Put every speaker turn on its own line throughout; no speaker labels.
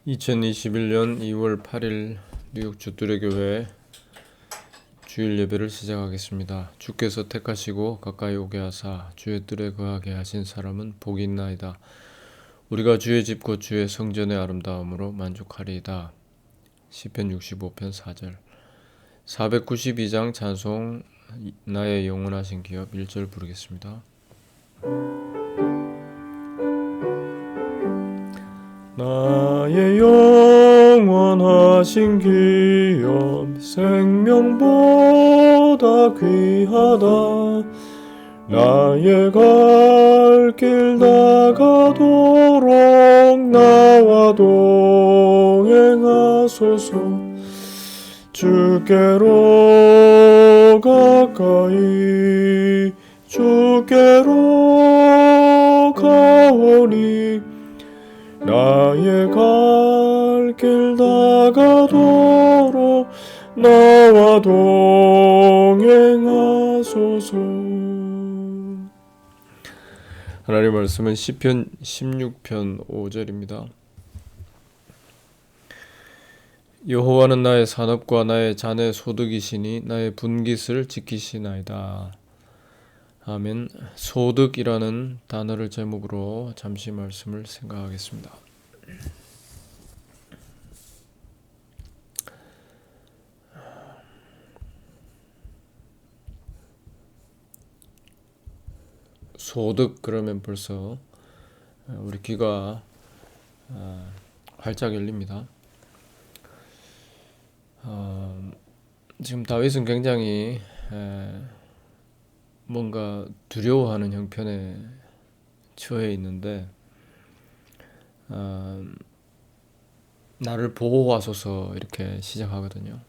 2021년 2월 8일 뉴욕 주뚜레교회 주일 예배를 시작하겠습니다. 주께서 택하시고 가까이 오게 하사 주의 뜰에 거하게 하신 사람은 복이 있나이다. 우리가 주의 집 곧 주의 성전의 아름다움으로 만족하리이다. 시편 65편 4절. 492장 찬송 나의 영원하신 기업 1절 부르겠습니다. 나의 영원하신 기업 생명보다 귀하다. 나의 갈 길 다가도록 나와 동행하소서. 주께로 가까이 주께로 가오니 나의 갈 길 다가도록 나와 동행하소서. 하나님의 말씀은 시편 16편 5절입니다. 여호와는 나의 산업과 나의 잔의 소득이시니 나의 분깃을 지키시나이다. 아멘. 소득이라는 단어를 제목으로 잠시 말씀을 생각하겠습니다. 소득 그러면 벌써 우리 귀가 활짝 열립니다. 지금 다윗은 굉장히 뭔가 두려워하는 형편에 처해 있는데 나를 보호하소서 이렇게 시작하거든요.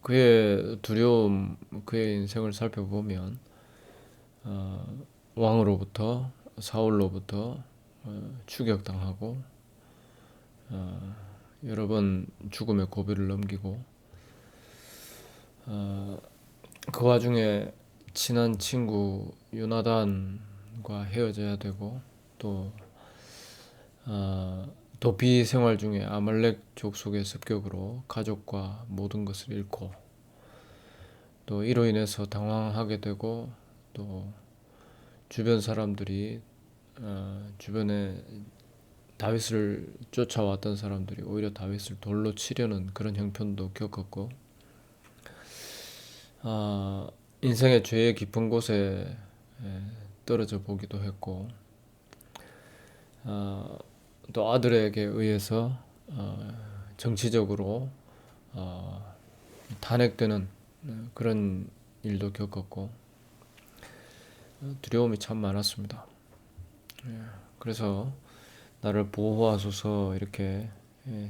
그의 두려움, 그의 인생을 살펴보면 왕으로부터 사울로부터 추격당하고 여러 번 죽음의 고비를 넘기고 그 와중에 친한 친구 요나단과 헤어져야 되고 또 도피 생활 중에 아말렉 족속의 습격으로 가족과 모든 것을 잃고 또 이로 인해서 당황하게 되고 또 주변 사람들이 주변에 다윗을 쫓아왔던 사람들이 오히려 다윗을 돌로 치려는 그런 형편도 겪었고 인생의 죄의 깊은 곳에 떨어져 보기도 했고 또 아들에게 의해서 정치적으로 탄핵되는 그런 일도 겪었고 두려움이 참 많았습니다. 그래서 나를 보호하소서 이렇게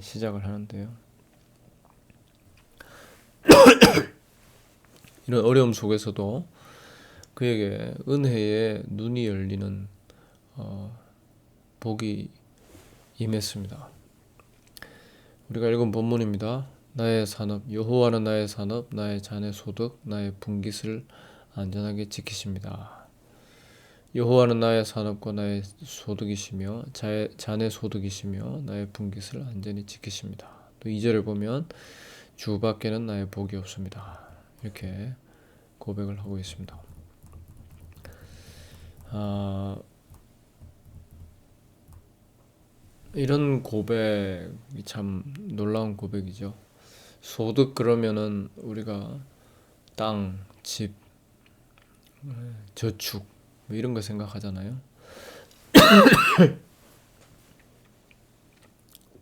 시작을 하는데요. 이런 어려움 속에서도 그에게 은혜의 눈이 열리는 복이 임했습니다. 우리가 읽은 본문입니다. 나의 산업, 여호와는 나의 산업, 나의 잔의 소득, 나의 분깃을 안전하게 지키십니다. 여호와는 나의 산업과 나의 소득이시며 잔의 소득이시며 나의 분깃을 안전히 지키십니다. 또 2절을 보면 주밖에는 나의 복이 없습니다. 이렇게 고백을 하고 있습니다. 이런 고백이 참 놀라운 고백이죠. 소득 그러면은 우리가 땅, 집, 저축 뭐 이런 거 생각하잖아요.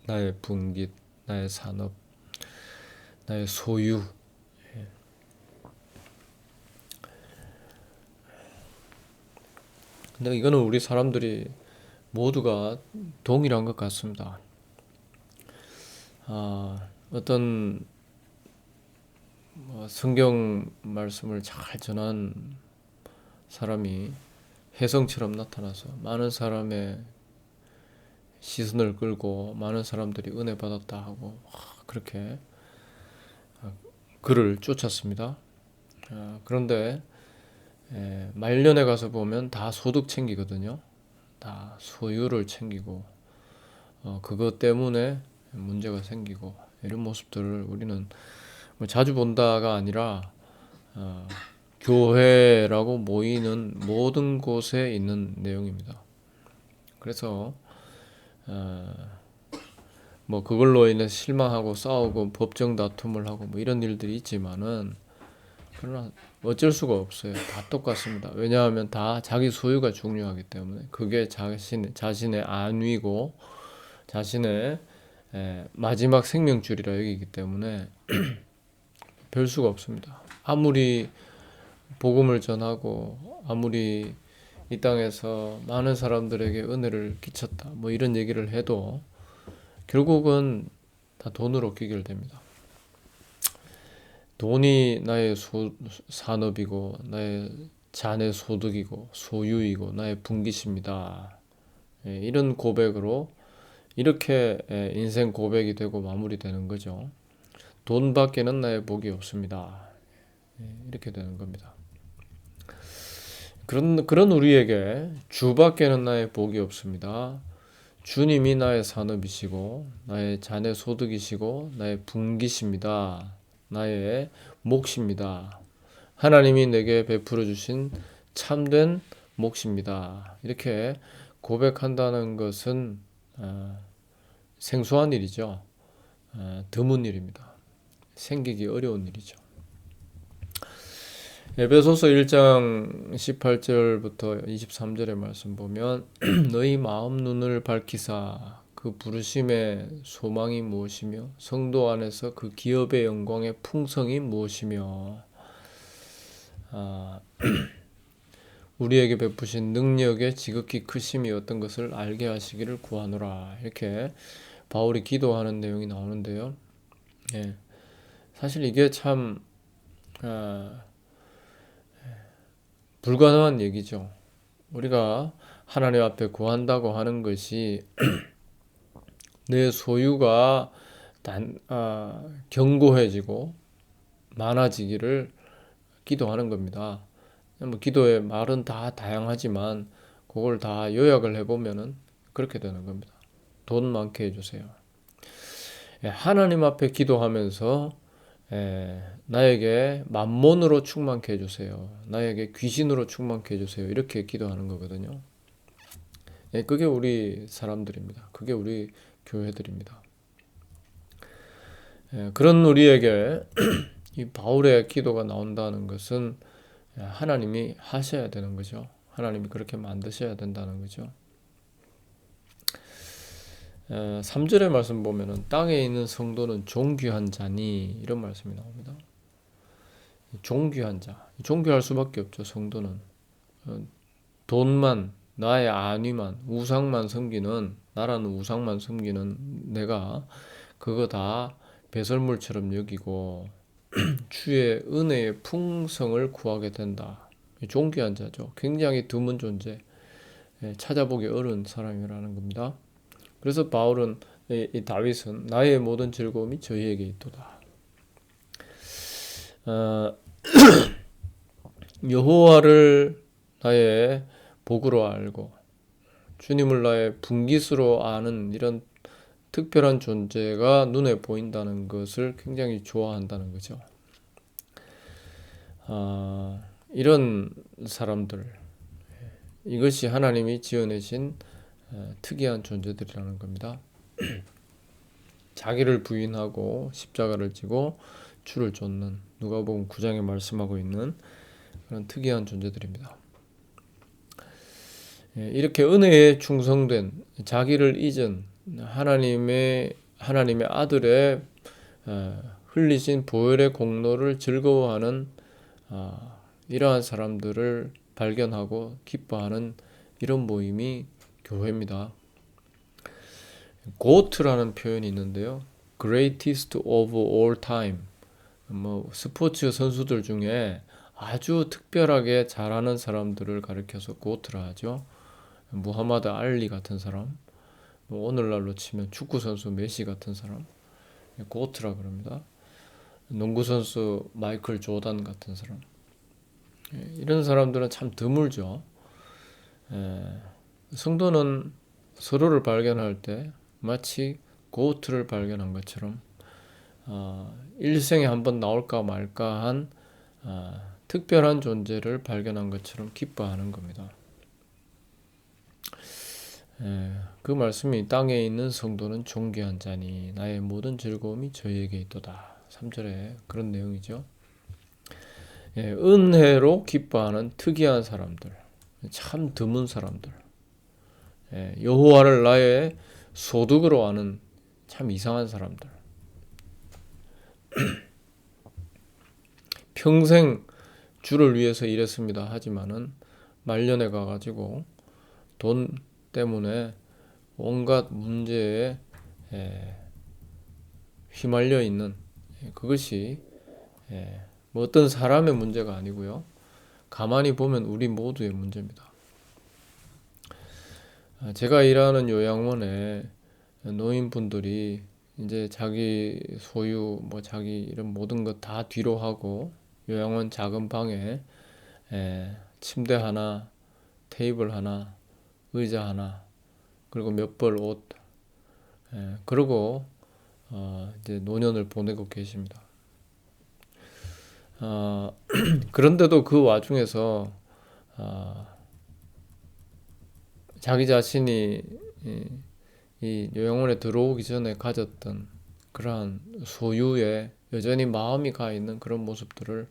나의 분깃, 나의 산업, 나의 소유. 근데 이거는 우리 사람들이 모두가 동일한 것 같습니다. 어떤 성경 말씀을 잘 전한 사람이 혜성처럼 나타나서 많은 사람의 시선을 끌고 많은 사람들이 은혜 받았다 하고 그렇게 그를 쫓았습니다. 그런데 말년에 가서 보면 다 소득 챙기거든요. 다 소유를 챙기고 그것 때문에 문제가 생기고 이런 모습들을 우리는 뭐 자주 본다가 아니라 어, 교회라고 모이는 모든 곳에 있는 내용입니다. 그래서 어, 뭐 그걸로 인해 실망하고 싸우고 법정 다툼을 하고 뭐 이런 일들이 있지만은 그러나 어쩔 수가 없어요. 다 똑같습니다. 왜냐하면 다 자기 소유가 중요하기 때문에 그게 자신의 안위고 자신의 마지막 생명줄이라 여기기 때문에 별 수가 없습니다. 아무리 복음을 전하고 아무리 이 땅에서 많은 사람들에게 은혜를 끼쳤다 뭐 이런 얘기를 해도 결국은 다 돈으로 귀결됩니다. 돈이 나의 산업이고 나의 자네 소득이고 소유이고 나의 분깃입니다. 이런 고백으로 이렇게 인생 고백이 되고 마무리되는 거죠. 돈밖에는 나의 복이 없습니다. 이렇게 되는 겁니다. 그런 우리에게 주밖에는 나의 복이 없습니다. 주님이 나의 산업이시고 나의 자네 소득이시고 나의 분깃입니다. 나의 몫입니다. 하나님이 내게 베풀어 주신 참된 몫입니다. 이렇게 고백한다는 것은 생소한 일이죠. 드문 일입니다. 생기기 어려운 일이죠. 에베소서 1장 18절부터 23절의 말씀 보면 너희 마음 눈을 밝히사 그 부르심의 소망이 무엇이며 성도 안에서 그 기업의 영광의 풍성이 무엇이며 우리에게 베푸신 능력의 지극히 크심이 어떤 것을 알게 하시기를 구하노라. 이렇게 바울이 기도하는 내용이 나오는데요. 사실 이게 참 불가능한 얘기죠. 우리가 하나님 앞에 구한다고 하는 것이 내 소유가 견고해지고 많아지기를 기도하는 겁니다. 뭐 기도의 말은 다 다양하지만 그걸 다 요약을 해보면은 그렇게 되는 겁니다. 돈 많게 해주세요. 하나님 앞에 기도하면서 나에게 만몬으로 충만케 해주세요. 나에게 귀신으로 충만케 해주세요. 이렇게 기도하는 거거든요. 그게 우리 사람들입니다. 그게 우리 교회들입니다. 그런 우리에게 이 바울의 기도가 나온다는 것은 하나님이 하셔야 되는 거죠. 하나님이 그렇게 만드셔야 된다는 거죠. 3절의 말씀 보면은 땅에 있는 성도는 존귀한 자니 이런 말씀이 나옵니다. 존귀한 자, 존귀할 수밖에 없죠. 성도는 돈만, 나의 안위만, 우상만 섬기는 나라는 우상만 섬기는 내가 그거 다 배설물처럼 여기고 주의 은혜의 풍성을 구하게 된다. 존귀한 자죠. 굉장히 드문 존재, 찾아보기 어려운 사람이라는 겁니다. 그래서 바울은 이 다윗은 나의 모든 즐거움이 저희에게 있도다. 여호와를 나의 복으로 알고 주님을 나의 분깃으로 아는 이런 특별한 존재가 눈에 보인다는 것을 굉장히 좋아한다는 거죠. 이런 사람들, 이것이 하나님이 지어내신 특이한 존재들이라는 겁니다. 자기를 부인하고 십자가를 지고 주를 쫓는 누가복음 9장에 말씀하고 있는 그런 특이한 존재들입니다. 이렇게 은혜에 충성된 자기를 잊은 하나님의 아들의 흘리신 보혈의 공로를 즐거워하는 이러한 사람들을 발견하고 기뻐하는 이런 모임이 교회입니다. GOAT라는 표현이 있는데요. Greatest of all time. 뭐 스포츠 선수들 중에 아주 특별하게 잘하는 사람들을 가리켜서 GOAT라 하죠. 무하마드 알리 같은 사람, 뭐 오늘날로 치면 축구 선수 메시 같은 사람, GOAT라 그럽니다. 농구 선수 마이클 조단 같은 사람. 이런 사람들은 참 드물죠. 성도는 서로를 발견할 때 마치 고트를 발견한 것처럼 일생에 한번 나올까 말까한 특별한 존재를 발견한 것처럼 기뻐하는 겁니다. 그 말씀이 땅에 있는 성도는 존귀한 자니 나의 모든 즐거움이 저희에게 있도다. 3절에 그런 내용이죠. 은혜로 기뻐하는 특이한 사람들, 참 드문 사람들, 여호와를 나의 소득으로 아는 참 이상한 사람들, 평생 주를 위해서 일했습니다 하지만은 말년에 가가지고 돈 때문에 온갖 문제에 휘말려 있는 그것이 뭐 어떤 사람의 문제가 아니고요. 가만히 보면 우리 모두의 문제입니다. 제가 일하는 요양원에 노인분들이 이제 자기 소유 뭐 자기 이런 모든 것 다 뒤로 하고 요양원 작은 방에 침대 하나, 테이블 하나, 의자 하나, 그리고 몇 벌 옷, 그러고 이제 노년을 보내고 계십니다. 그런데도 그 와중에서 자기 자신이 이 요양원에 들어오기 전에 가졌던 그러한 소유에 여전히 마음이 가 있는 그런 모습들을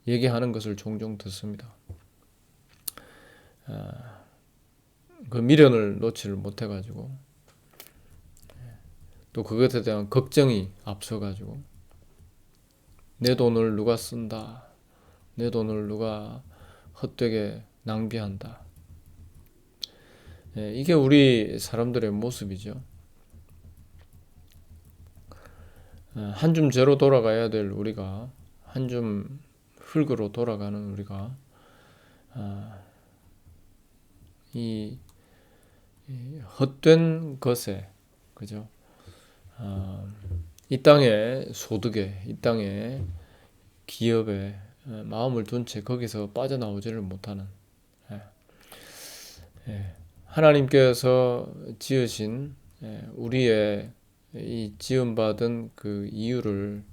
얘기하는 것을 종종 듣습니다. 그 미련을 놓지를 못해가지고 또 그것에 대한 걱정이 앞서가지고 내 돈을 누가 쓴다, 내 돈을 누가 헛되게 낭비한다. 이게 우리 사람들의 모습이죠. 한 줌 재로 돌아가야 될 우리가, 한 줌 흙으로 돌아가는 우리가 이 헛된 것에, 그죠? 이 땅의 소득에, 이 땅의 기업에 마음을 둔 채 거기서 빠져나오지를 못하는, 하나님께서 지으신 우리의 이 지음받은 그 이유를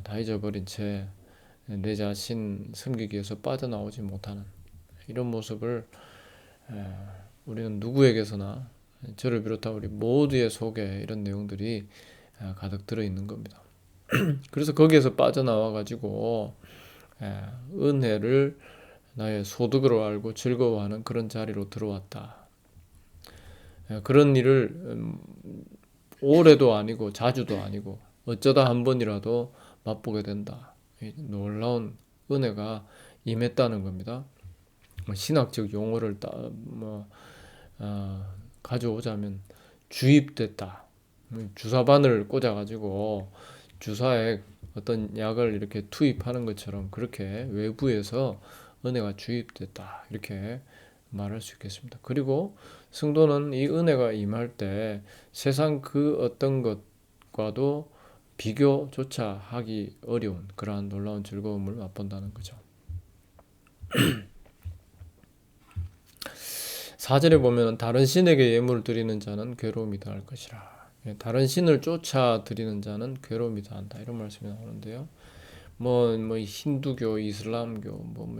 다 잊어버린 채 내 자신 섬기기 위해서 빠져나오지 못하는 이런 모습을 우리는 누구에게서나 저를 비롯한 우리 모두의 속에 이런 내용들이 가득 들어 있는 겁니다. 그래서 거기에서 빠져나와 가지고 은혜를 나의 소득으로 알고 즐거워하는 그런 자리로 들어왔다. 그런 일을 오래도 아니고 자주도 아니고 어쩌다 한 번이라도 맛보게 된다. 놀라운 은혜가 임했다는 겁니다. 신학적 용어를 가져오자면 주입됐다. 주사바늘 꽂아가지고 주사에 어떤 약을 이렇게 투입하는 것처럼 그렇게 외부에서 은혜가 주입됐다. 이렇게 말할 수 있겠습니다. 그리고 성도는 이 은혜가 임할 때 세상 그 어떤 것과도 비교조차 하기 어려운 그러한 놀라운 즐거움을 맛본다는 거죠. 4절에 보면 다른 신에게 예물을 드리는 자는 괴로움이 더할 것이라. 다른 신을 쫓아 드리는 자는 괴로움이 더한다. 이런 말씀이 나오는데요. 뭐 힌두교, 이슬람교, 뭐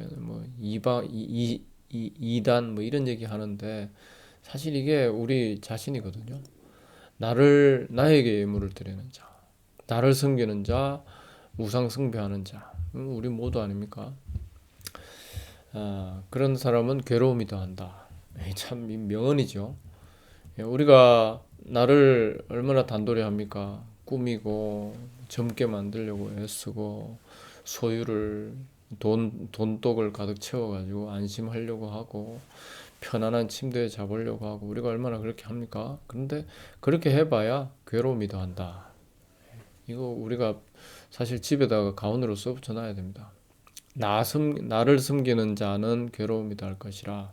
이단 뭐 이런 얘기 하는데 사실 이게 우리 자신이거든요. 나에게 예물을 드리는 자, 나를 섬기는 자, 우상 숭배하는 자, 우리 모두 아닙니까? 그런 사람은 괴로움이 더한다. 참 명언이죠. 우리가 나를 얼마나 단돌이 합니까? 꾸미고 젊게 만들려고 애쓰고 소유를 돈독을 가득 채워가지고 안심하려고 하고 편안한 침대에 잡으려고 하고 우리가 얼마나 그렇게 합니까? 그런데 그렇게 해봐야 괴로움이 더한다. 이거 우리가 사실 집에다가 가운으로 써붙여놔야 됩니다. 나를 섬기는 자는 괴로움이 더할 것이라.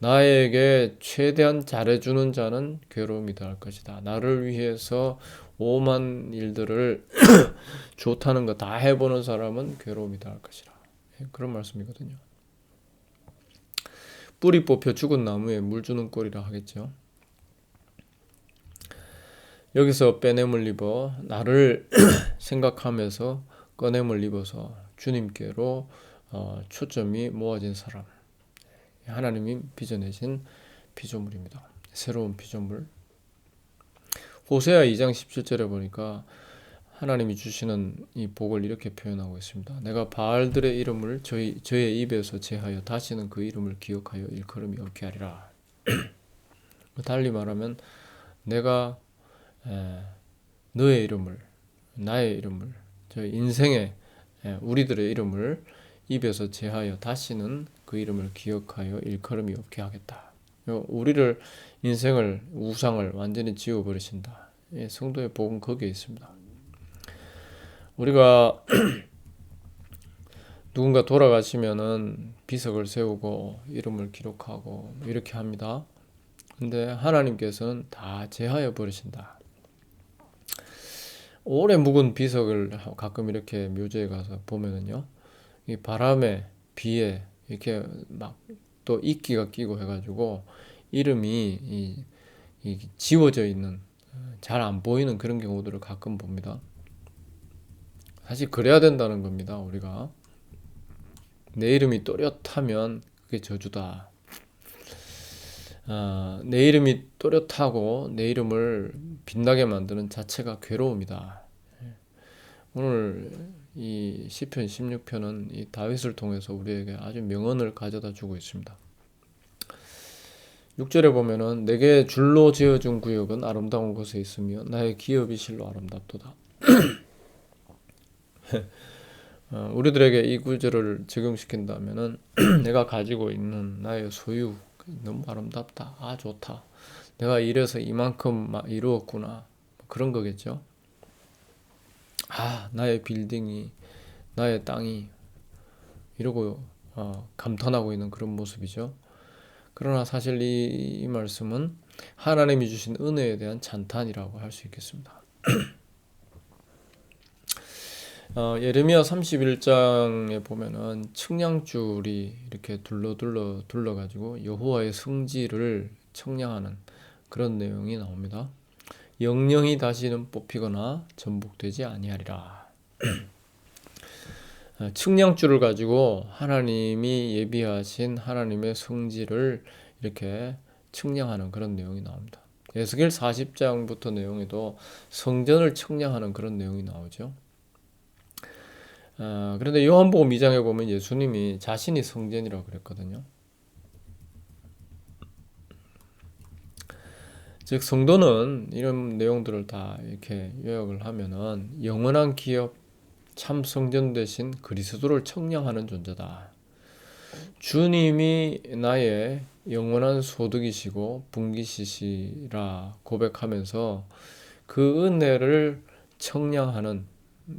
나에게 최대한 잘해주는 자는 괴로움이 더할 것이다. 나를 위해서 오만 일들을 좋다는 거 다 해보는 사람은 괴로움이 더할 것이라. 그런 말씀이거든요. 뿌리 뽑혀 죽은 나무에 물 주는 꼴이라 하겠죠. 여기서 빼냄을 입어 나를 생각하면서 꺼냄을 입어서 주님께로 초점이 모아진 사람, 하나님이 빚어내신 피조물입니다. 새로운 피조물. 호세아 2장 17절에 보니까 하나님이 주시는 이 복을 이렇게 표현하고 있습니다. 내가 바알들의 이름을 저의 입에서 제하여 다시는 그 이름을 기억하여 일컬음이 없게 하리라. 달리 말하면 내가 너의 이름을, 나의 이름을, 저희 인생의 우리들의 이름을 입에서 제하여 다시는 그 이름을 기억하여 일컬음이 없게 하겠다. 우리를 인생을 우상을 완전히 지워버리신다. 성도의 복은 거기에 있습니다. 우리가 누군가 돌아가시면은 비석을 세우고 이름을 기록하고 이렇게 합니다. 근데 하나님께서는 다 제하여 버리신다. 오래 묵은 비석을 가끔 이렇게 묘지에 가서 보면은요, 이 바람에 비에 이렇게 막 또 이끼가 끼고 해가지고 이름이 이 지워져 있는, 잘 안 보이는 그런 경우들을 가끔 봅니다. 사실 그래야 된다는 겁니다. 우리가 내 이름이 또렷하면 그게 저주다. 내 이름이 또렷하고 내 이름을 빛나게 만드는 자체가 괴로움이다. 오늘 이 시편 16편은 이 다윗을 통해서 우리에게 아주 명언을 가져다 주고 있습니다. 6절에 보면은 내게 줄로 지어준 구역은 아름다운 곳에 있으며 나의 기업이 실로 아름답도다. 우리들에게 이 구절을 적용시킨다면은 내가 가지고 있는 나의 소유 너무 아름답다. 아, 좋다. 내가 이래서 이만큼 이루었구나. 그런 거겠죠. 아, 나의 빌딩이, 나의 땅이 이러고 감탄하고 있는 그런 모습이죠. 그러나 사실 이 말씀은 하나님이 주신 은혜에 대한 찬탄이라고 할 수 있겠습니다. 예레미야 31장에 보면은 측량줄이 이렇게 둘러가지고 여호와의 성질을 청량하는 그런 내용이 나옵니다. 영영이 다시는 뽑히거나 전복되지 아니하리라. 측량줄을 가지고 하나님이 예비하신 하나님의 성질을 이렇게 측량하는 그런 내용이 나옵니다. 에스겔 40장부터 내용에도 성전을 측량하는 그런 내용이 나오죠. 그런데 요한복음 2장에 보면 예수님이 자신이 성전이라고 그랬거든요. 즉 성도는 이런 내용들을 다 이렇게 요약을 하면은 영원한 기업 참 성전 대신 그리스도를 청량하는 존재다. 주님이 나의 영원한 소득이시고 분기시시라 고백하면서 그 은혜를 청량하는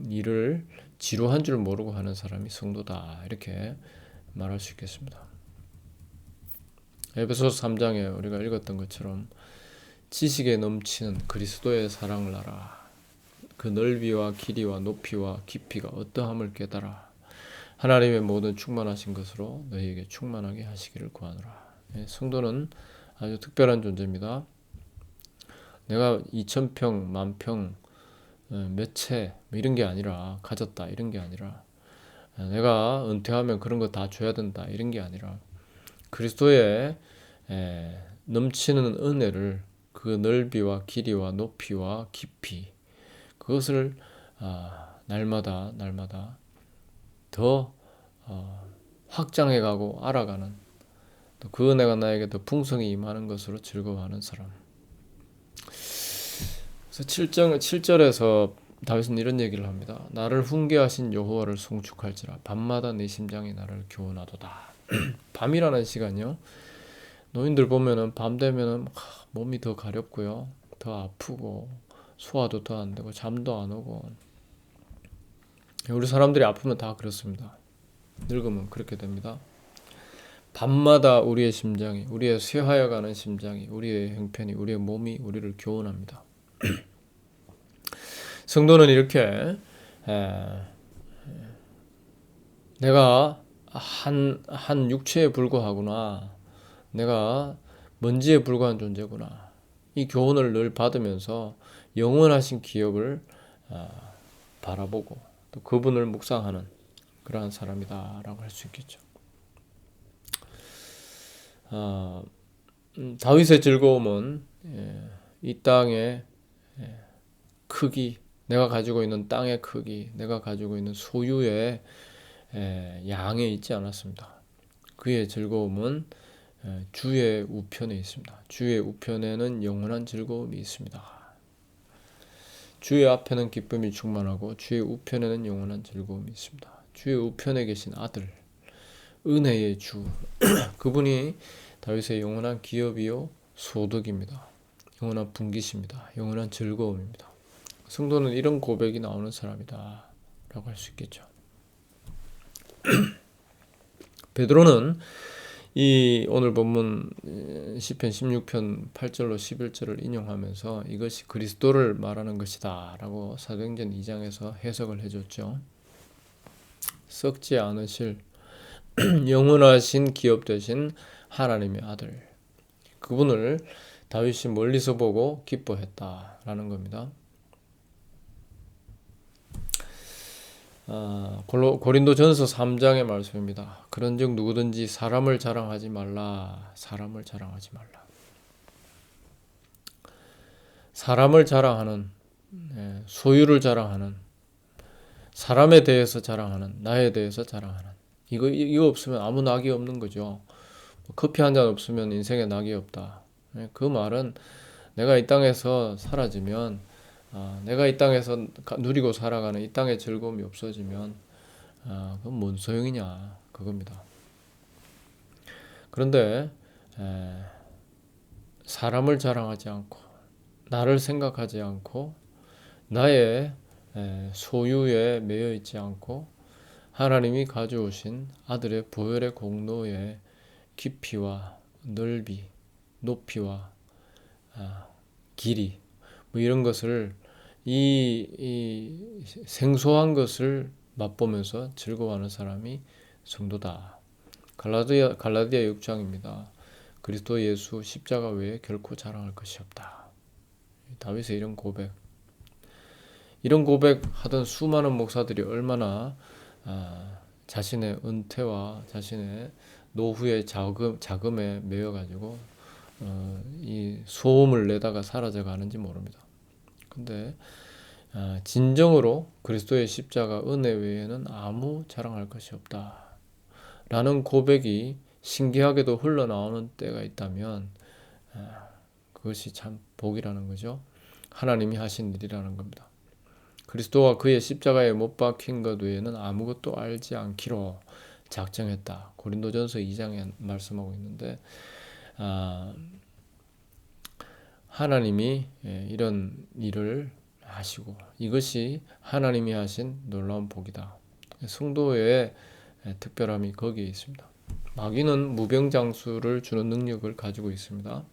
일을 지루한 줄 모르고 하는 사람이 성도다. 이렇게 말할 수 있겠습니다. 에베소서 3장에 우리가 읽었던 것처럼 지식에 넘치는 그리스도의 사랑을 알아. 그 넓이와 길이와 높이와 깊이가 어떠함을 깨달아. 하나님의 모든 충만하신 것으로 너희에게 충만하게 하시기를 구하노라. 성도는 아주 특별한 존재입니다. 내가 2000평, 만평, 몇 채 이런 게 아니라 가졌다 이런 게 아니라 내가 은퇴하면 그런 거 다 줘야 된다 이런 게 아니라 그리스도의 넘치는 은혜를 그 넓이와 길이와 높이와 깊이 그것을 날마다 더 확장해가고 알아가는 또 그 은혜가 나에게 더 풍성히 임하는 것으로 즐거워하는 사람. 그래서 7절에서 다윗은 이런 얘기를 합니다. 나를 훈계하신 여호와를 송축할지라 밤마다 내 심장이 나를 교훈하도다. 밤이라는 시간이요. 노인들 보면은 밤 되면은 몸이 더 가렵고요. 더 아프고 소화도 더 안 되고 잠도 안 오고 우리 사람들이 아프면 다 그렇습니다. 늙으면 그렇게 됩니다. 밤마다 우리의 심장이, 우리의 쇠하여가는 심장이, 우리의 형편이, 우리의 몸이 우리를 교훈합니다. 성도는 이렇게 내가 한 육체에 불과하구나, 내가 먼지에 불과한 존재구나, 이 교훈을 늘 받으면서 영원하신 기업을 바라보고 또 그분을 묵상하는 그러한 사람이다라고 할 수 있겠죠. 다윗의 즐거움은 이 땅의 크기, 내가 가지고 있는 땅의 크기, 내가 가지고 있는 소유의 양에 있지 않았습니다. 그의 즐거움은 주의 우편에 있습니다. 주의 우편에는 영원한 즐거움이 있습니다. 주의 앞에는 기쁨이 충만하고 주의 우편에는 영원한 즐거움이 있습니다. 주의 우편에 계신 아들, 은혜의 주, 그분이 다윗의 영원한 기업이요 소득입니다. 영원한 분깃입니다. 영원한 즐거움입니다. 성도는 이런 고백이 나오는 사람이다 라고 할 수 있겠죠. 베드로는 이 오늘 본문 시편 16편 8절로 11절을 인용하면서 이것이 그리스도를 말하는 것이다 라고 사도행전 2장에서 해석을 해줬죠. 썩지 않으실 영원하신 기업 되신 하나님의 아들, 그분을 다윗이 멀리서 보고 기뻐했다라는 겁니다. 고린도전서 3장의 말씀입니다. 그런즉 누구든지 사람을 자랑하지 말라. 사람을 자랑하지 말라. 사람을 자랑하는, 소유를 자랑하는, 사람에 대해서 자랑하는, 나에 대해서 자랑하는, 이거 없으면 아무 낙이 없는 거죠. 커피 한 잔 없으면 인생에 낙이 없다. 그 말은 내가 이 땅에서 사라지면, 내가 이 땅에서 누리고 살아가는 이 땅의 즐거움이 없어지면 그건 뭔 소용이냐 그겁니다. 그런데 사람을 자랑하지 않고 나를 생각하지 않고 나의 소유에 매여 있지 않고 하나님이 가져오신 아들의 보혈의 공로의 깊이와 넓이, 높이와 길이 뭐 이런 것을 이 생소한 것을 맛보면서 즐거워하는 사람이 성도다. 갈라디아 6장입니다. 그리스도 예수 십자가 외에 결코 자랑할 것이 없다. 다윗의 이런 고백 하던 수많은 목사들이 얼마나 자신의 은퇴와 자신의 노후의 자금에 매여가지고 이 소음을 내다가 사라져 가는지 모릅니다. 근데 진정으로 그리스도의 십자가 은혜 외에는 아무 자랑할 것이 없다 라는 고백이 신기하게도 흘러나오는 때가 있다면 그것이 참 복이라는 거죠. 하나님이 하신 일이라는 겁니다. 그리스도와 그의 십자가에 못 박힌 것 외에는 아무것도 알지 않기로 작정했다. 고린도전서 2장에 말씀하고 있는데 하나님이 이런 일을 하시고 이것이 하나님이 하신 놀라운 복이다. 성도의 특별함이 거기에 있습니다. 마귀는 무병장수를 주는 능력을 가지고 있습니다.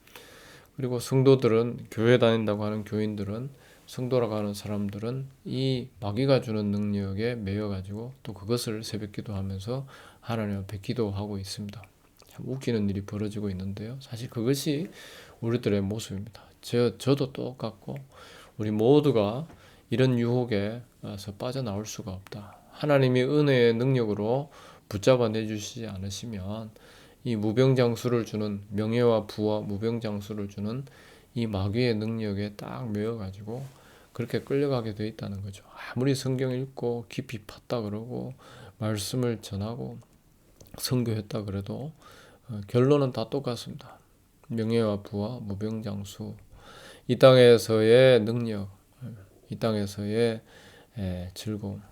그리고 성도들은, 교회 다닌다고 하는 교인들은, 성도라고 하는 사람들은 이 마귀가 주는 능력에 매여가지고 또 그것을 새벽 기도하면서 하나님 앞에 기도하고 있습니다. 참 웃기는 일이 벌어지고 있는데요. 사실 그것이 우리들의 모습입니다. 저도 똑같고 우리 모두가 이런 유혹에서 빠져나올 수가 없다. 하나님이 은혜의 능력으로 붙잡아 내주시지 않으시면 이 무병장수를 주는, 명예와 부와 무병장수를 주는 이 마귀의 능력에 딱 매여가지고 그렇게 끌려가게 돼 있다는 거죠. 아무리 성경 읽고 깊이 팠다 그러고 말씀을 전하고 선교했다 그래도 결론은 다 똑같습니다. 명예와 부와 무병장수, 이 땅에서의 능력, 이 땅에서의 즐거움,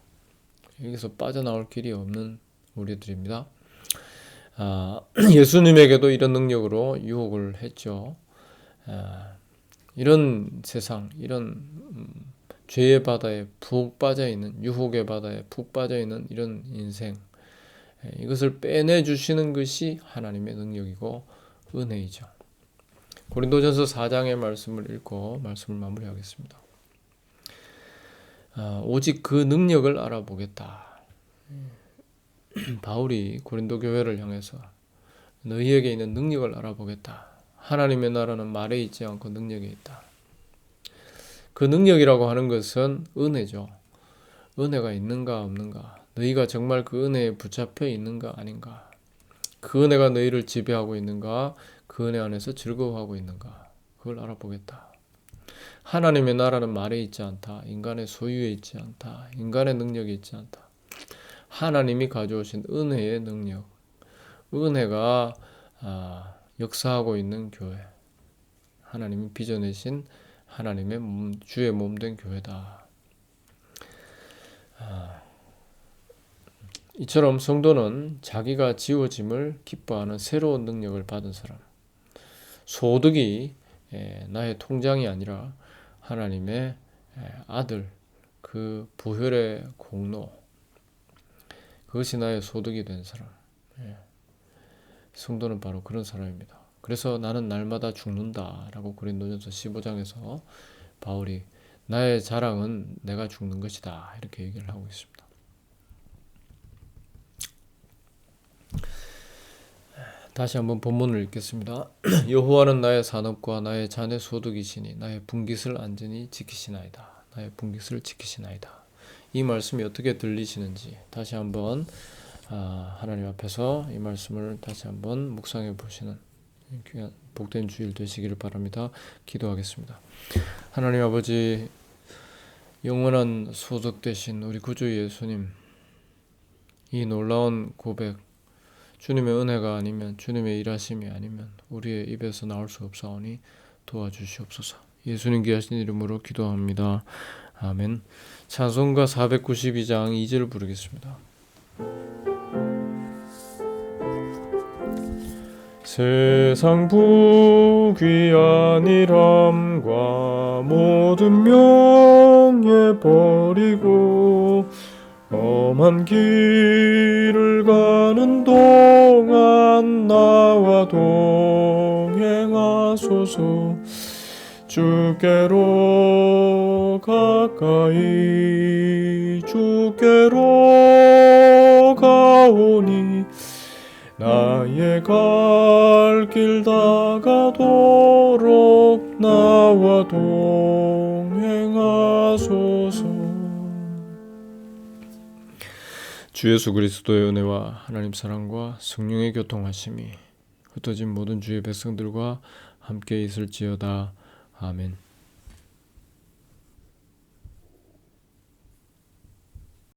여기서 빠져나올 길이 없는 우리들입니다. 예수님에게도 이런 능력으로 유혹을 했죠. 이런 세상, 이런 죄의 바다에 푹 빠져있는, 유혹의 바다에 푹 빠져있는 이런 인생, 이것을 빼내주시는 것이 하나님의 능력이고 은혜이죠. 고린도전서 4장의 말씀을 읽고 말씀을 마무리하겠습니다. 오직 그 능력을 알아보겠다. 바울이 고린도 교회를 향해서 너희에게 있는 능력을 알아보겠다. 하나님의 나라는 말에 있지 않고 능력에 있다. 그 능력이라고 하는 것은 은혜죠. 은혜가 있는가 없는가, 너희가 정말 그 은혜에 붙잡혀 있는가 아닌가, 그 은혜가 너희를 지배하고 있는가, 그 은혜 안에서 즐거워하고 있는가, 그걸 알아보겠다. 하나님의 나라는 말에 있지 않다. 인간의 소유에 있지 않다. 인간의 능력에 있지 않다. 하나님이 가져오신 은혜의 능력, 은혜가 역사하고 있는 교회, 하나님이 빚어내신 하나님의 주의 몸된 교회다. 이처럼 성도는 자기가 지워짐을 기뻐하는 새로운 능력을 받은 사람, 소득이 나의 통장이 아니라 하나님의 아들, 그 부혈의 공로, 그것이 나의 소득이 된 사람. 성도는 바로 그런 사람입니다. 그래서 나는 날마다 죽는다 라고 고린도전서 15장에서 바울이 나의 자랑은 내가 죽는 것이다 이렇게 얘기를 하고 있습니다. 다시 한번 본문을 읽겠습니다. 여호와는 나의 산업과 나의 자네 소득이시니 나의 분깃을 안전히 지키시나이다. 나의 분깃을 지키시나이다. 이 말씀이 어떻게 들리시는지 다시 한번 하나님 앞에서 이 말씀을 다시 한번 묵상해 보시는 귀한 복된 주일 되시기를 바랍니다. 기도하겠습니다. 하나님 아버지, 영원한 소득 되신 우리 구주 예수님, 이 놀라운 고백, 주님의 은혜가 아니면, 주님의 일하심이 아니면 우리의 입에서 나올 수 없사오니 도와주시옵소서. 예수님 귀하신 이름으로 기도합니다. 아멘. 찬송가 492장 2절 부르겠습니다. 세상 부귀한 일함과 모든 명예 버리고 험한 길을 가는 동안 나와 동행하소서. 주께로 가까이 주께로 가오니 나의 갈 길 다가도록 나와 동행하소서. 주 예수 그리스도의 은혜와 하나님 사랑과 성령의 교통하심이 흩어진 모든 주의 백성들과 함께 있을지어다. 아멘.